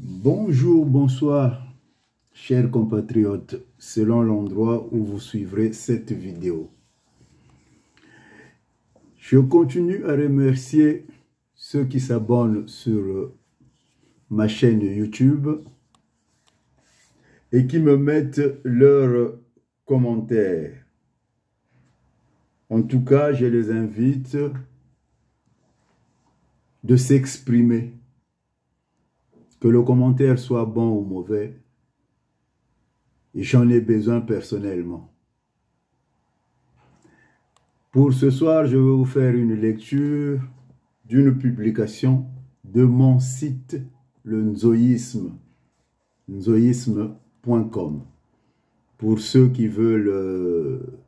Bonjour, bonsoir, chers compatriotes, selon l'endroit où vous suivrez cette vidéo. Je continue à remercier ceux qui s'abonnent sur ma chaîne YouTube et qui me mettent leurs commentaires. En tout cas, je les invite de s'exprimer. Que le commentaire soit bon ou mauvais, j'en ai besoin personnellement. Pour ce soir, je vais vous faire une lecture d'une publication de mon site, le Nzoïsme, nzoïsme.com. Pour ceux qui veulent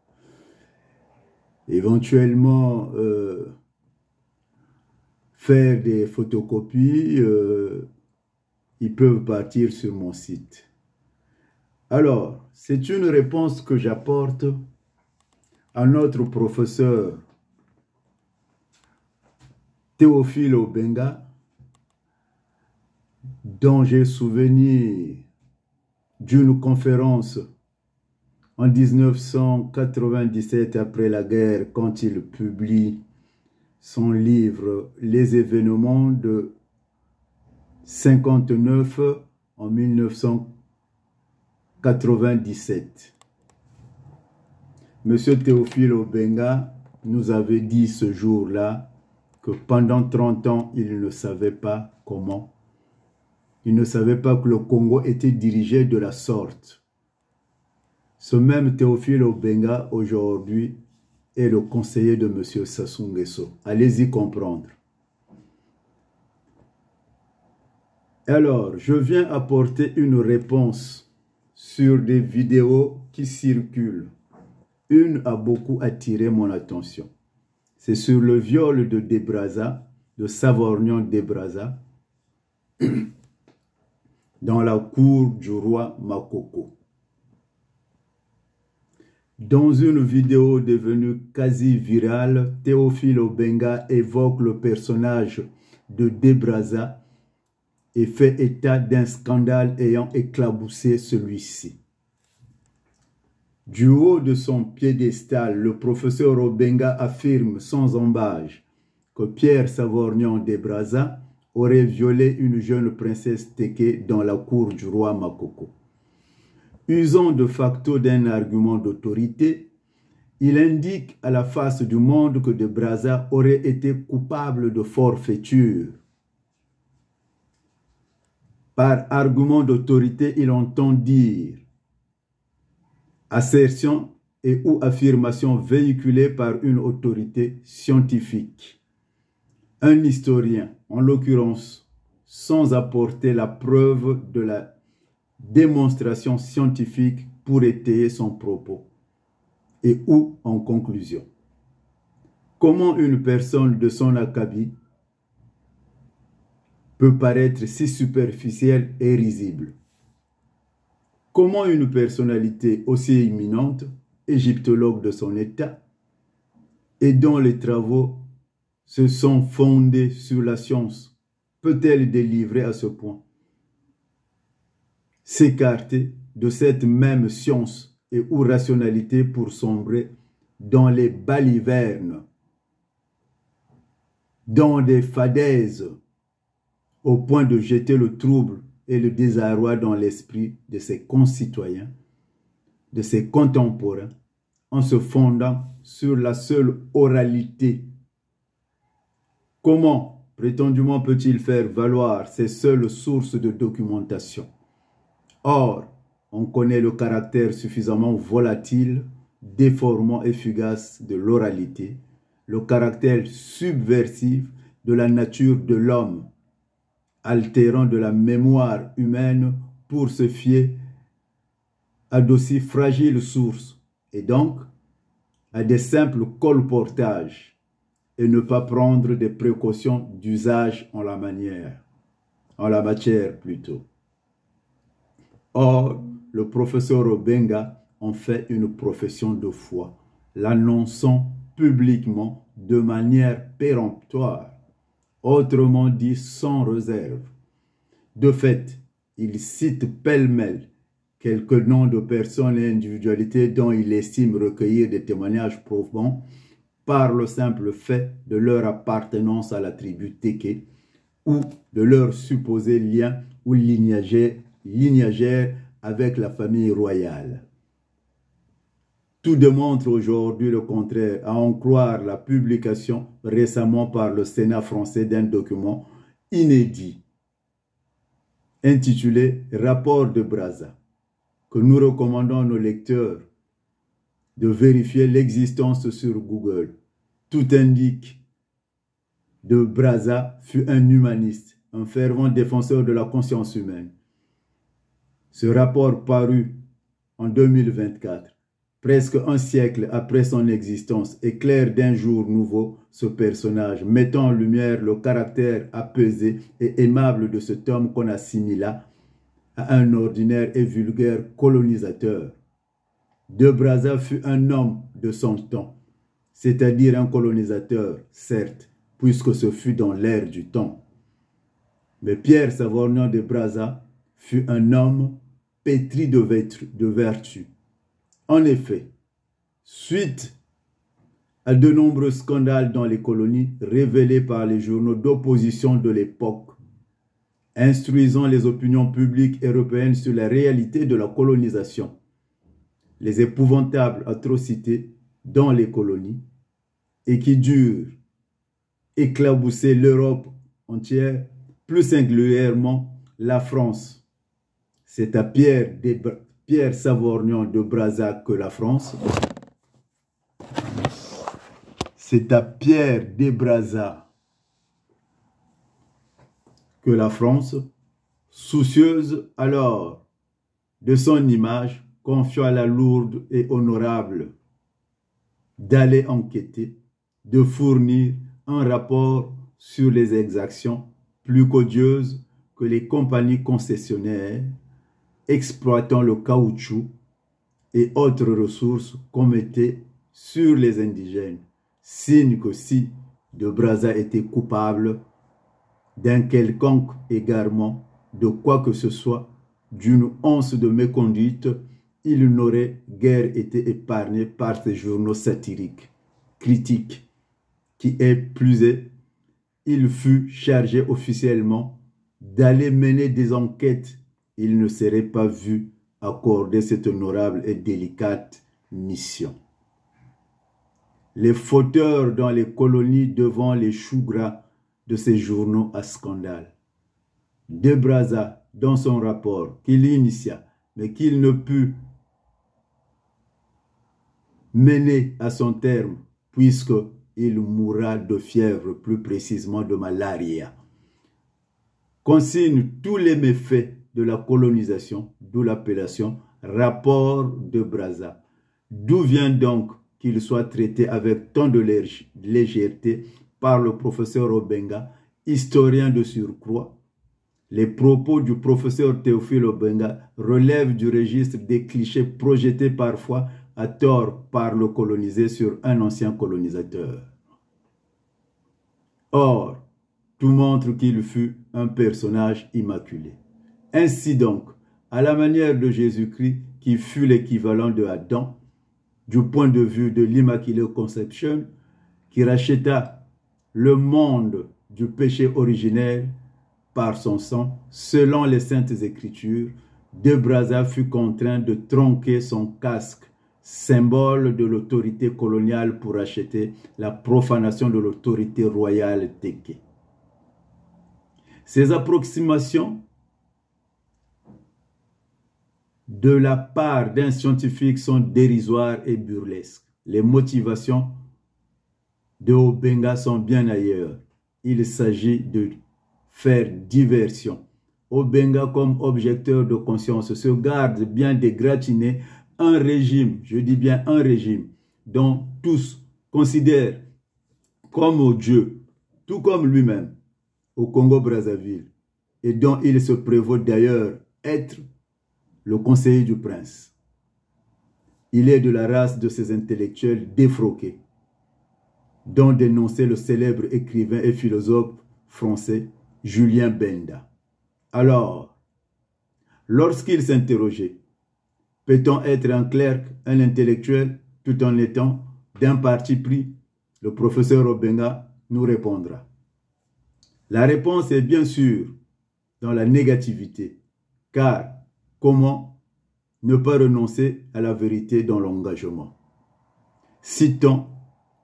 éventuellement faire des photocopies, ils peuvent partir sur mon site. Alors, c'est une réponse que j'apporte à notre professeur Théophile Obenga, dont j'ai souvenir d'une conférence en 1997 après la guerre, quand il publie son livre « Les événements de 59 en 1997. Monsieur Théophile Obenga nous avait dit ce jour-là que pendant 30 ans, il ne savait pas comment. Il ne savait pas que le Congo était dirigé de la sorte. Ce même Théophile Obenga, aujourd'hui, est le conseiller de monsieur Sassou Nguesso. Allez-y comprendre. Alors, je viens apporter une réponse sur des vidéos qui circulent. Une a beaucoup attiré mon attention. C'est sur le viol de Debraza, de Savorgnan Debraza, dans la cour du roi Makoko. Dans une vidéo devenue quasi virale, Théophile Obenga évoque le personnage de Debraza et fait état d'un scandale ayant éclaboussé celui-ci. Du haut de son piédestal, le professeur Obenga affirme sans embâche que Pierre Savorgnan Debraza aurait violé une jeune princesse Téké dans la cour du roi Makoko. Usant de facto d'un argument d'autorité, il indique à la face du monde que Debraza aurait été coupable de forfaiture. Par argument d'autorité, il entend dire assertion et ou affirmation véhiculée par une autorité scientifique. Un historien, en l'occurrence, sans apporter la preuve de la démonstration scientifique pour étayer son propos. Et ou en conclusion. Comment une personne de son acabit peut paraître si superficielle et risible? Comment une personnalité aussi éminente, égyptologue de son état, et dont les travaux se sont fondés sur la science, peut-elle délivrer à ce point? S'écarter de cette même science et ou rationalité pour sombrer dans les balivernes, dans des fadaises, au point de jeter le trouble et le désarroi dans l'esprit de ses concitoyens, de ses contemporains, en se fondant sur la seule oralité. Comment, prétendument, peut-il faire valoir ces seules sources de documentation? Or, on connaît le caractère suffisamment volatile, déformant et fugace de l'oralité, le caractère subversif de la nature de l'homme, altérant de la mémoire humaine pour se fier à d'aussi fragiles sources, et donc à des simples colportages, et ne pas prendre des précautions d'usage en la matière plutôt. Or, le professeur Obenga en fait une profession de foi, l'annonçant publiquement de manière péremptoire, autrement dit sans réserve. De fait, il cite pêle-mêle quelques noms de personnes et individualités dont il estime recueillir des témoignages probants par le simple fait de leur appartenance à la tribu Téké ou de leur supposé lien ou lignagère avec la famille royale. Tout démontre aujourd'hui le contraire, à en croire la publication récemment par le Sénat français d'un document inédit intitulé « Rapport de Brazza », que nous recommandons à nos lecteurs de vérifier l'existence sur Google. Tout indique de Brazza fut un humaniste, un fervent défenseur de la conscience humaine. Ce rapport paru en 2024, presque un siècle après son existence, éclaire d'un jour nouveau ce personnage, mettant en lumière le caractère apaisé et aimable de cet homme qu'on assimila à un ordinaire et vulgaire colonisateur. De Brazza fut un homme de son temps, c'est-à-dire un colonisateur, certes, puisque ce fut dans l'ère du temps. Mais Pierre Savorgnan de Brazza fut un homme pétri de vertu. En effet, suite à de nombreux scandales dans les colonies révélés par les journaux d'opposition de l'époque, instruisant les opinions publiques européennes sur la réalité de la colonisation, les épouvantables atrocités dans les colonies et qui durent éclabousser l'Europe entière, plus singulièrement la France. C'est à Pierre Savorgnan de Brazza que la France, c'est à Pierre de Brazza que la France, soucieuse alors de son image, confia la lourde et honorable d'aller enquêter, de fournir un rapport sur les exactions plus qu'odieuses que les compagnies concessionnaires exploitant le caoutchouc et autres ressources commettaient sur les indigènes, signe que si de Brazza était coupable d'un quelconque égarement de quoi que ce soit, d'une once de méconduite, il n'aurait guère été épargné par ces journaux satiriques, critiques, qui est plus est, il fut chargé officiellement d'aller mener des enquêtes. Il ne serait pas vu accorder cette honorable et délicate mission. Les fauteurs dans les colonies devant les choux gras de ces journaux à scandale. De Brazza, dans son rapport qu'il initia, mais qu'il ne put mener à son terme, puisqu'il mourra de fièvre, plus précisément de malaria, consigne tous les méfaits de la colonisation, d'où l'appellation rapport de Brazza. D'où vient donc qu'il soit traité avec tant de légèreté par le professeur Obenga, historien de surcroît? Les propos du professeur Théophile Obenga relèvent du registre des clichés projetés parfois à tort par le colonisé sur un ancien colonisateur. Or, tout montre qu'il fut un personnage immaculé. Ainsi donc, à la manière de Jésus-Christ, qui fut l'équivalent de Adam, du point de vue de l'Immaculée Conception, qui racheta le monde du péché originel par son sang, selon les Saintes Écritures, de Brazza fut contraint de tronquer son casque, symbole de l'autorité coloniale, pour acheter la profanation de l'autorité royale Téké. Ces approximations de la part d'un scientifique sont dérisoires et burlesques. Les motivations de Obenga sont bien ailleurs. Il s'agit de faire diversion. Obenga, comme objecteur de conscience, se garde bien d'égratiner un régime, je dis bien un régime, dont tous considèrent comme Dieu, tout comme lui-même, au Congo-Brazzaville, et dont il se prévaut d'ailleurs être le conseiller du prince. Il est de la race de ces intellectuels défroqués, dont dénonçait le célèbre écrivain et philosophe français Julien Benda. Alors, lorsqu'il s'interrogeait, peut-on être un clerc, un intellectuel, tout en étant d'un parti pris? Le professeur Obenga nous répondra. La réponse est bien sûr dans la négativité, car comment ne pas renoncer à la vérité dans l'engagement? Citons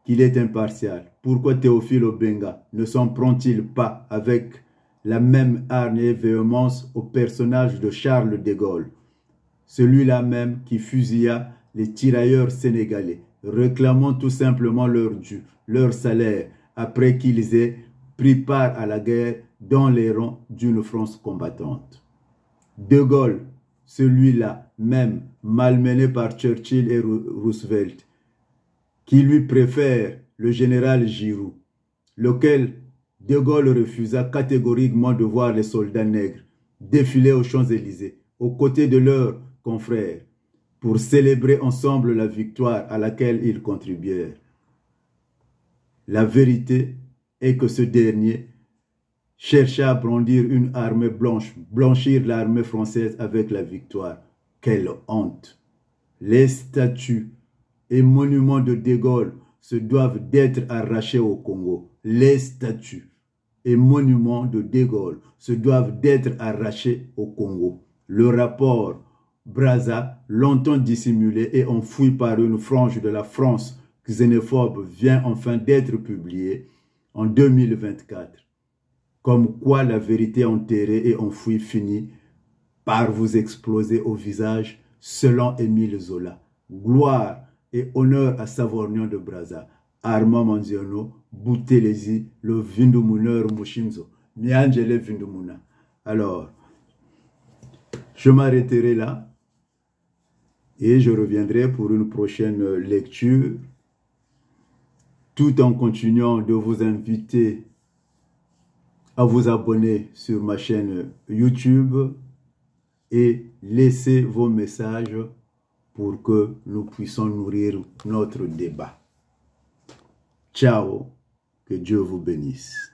qu'il est impartial. Pourquoi Théophile Obenga ne s'en prend-il pas avec la même hargne et véhémence au personnage de Charles de Gaulle, celui-là même qui fusilla les tirailleurs sénégalais, réclamant tout simplement leur dû, leur salaire, après qu'ils aient pris part à la guerre dans les rangs d'une France combattante. De Gaulle, celui-là même, malmené par Churchill et Roosevelt, qui lui préfère le général Giroud, lequel De Gaulle refusa catégoriquement de voir les soldats nègres défiler aux Champs-Élysées, aux côtés de leurs confrères, pour célébrer ensemble la victoire à laquelle ils contribuèrent. La vérité est que ce dernier chercha à brandir une armée blanche, blanchir l'armée française avec la victoire. Quelle honte! Les statues et monuments de De Gaulle se doivent d'être arrachés au Congo. Les statues et monuments de De Gaulle se doivent d'être arrachés au Congo. Le rapport Brazza, longtemps dissimulé et enfoui par une frange de la France xénophobe, vient enfin d'être publié en 2024. Comme quoi la vérité enterrée et enfouie finit par vous exploser au visage, selon Émile Zola. Gloire et honneur à Savorgnan de Brazza, Armand Manziano, Boutelesi, le Vindumuneur Mushinzo, Miangele Vindumuna. Alors, je m'arrêterai là et je reviendrai pour une prochaine lecture, tout en continuant de vous inviter à vous abonner sur ma chaîne YouTube et laisser vos messages pour que nous puissions nourrir notre débat. Ciao, que Dieu vous bénisse.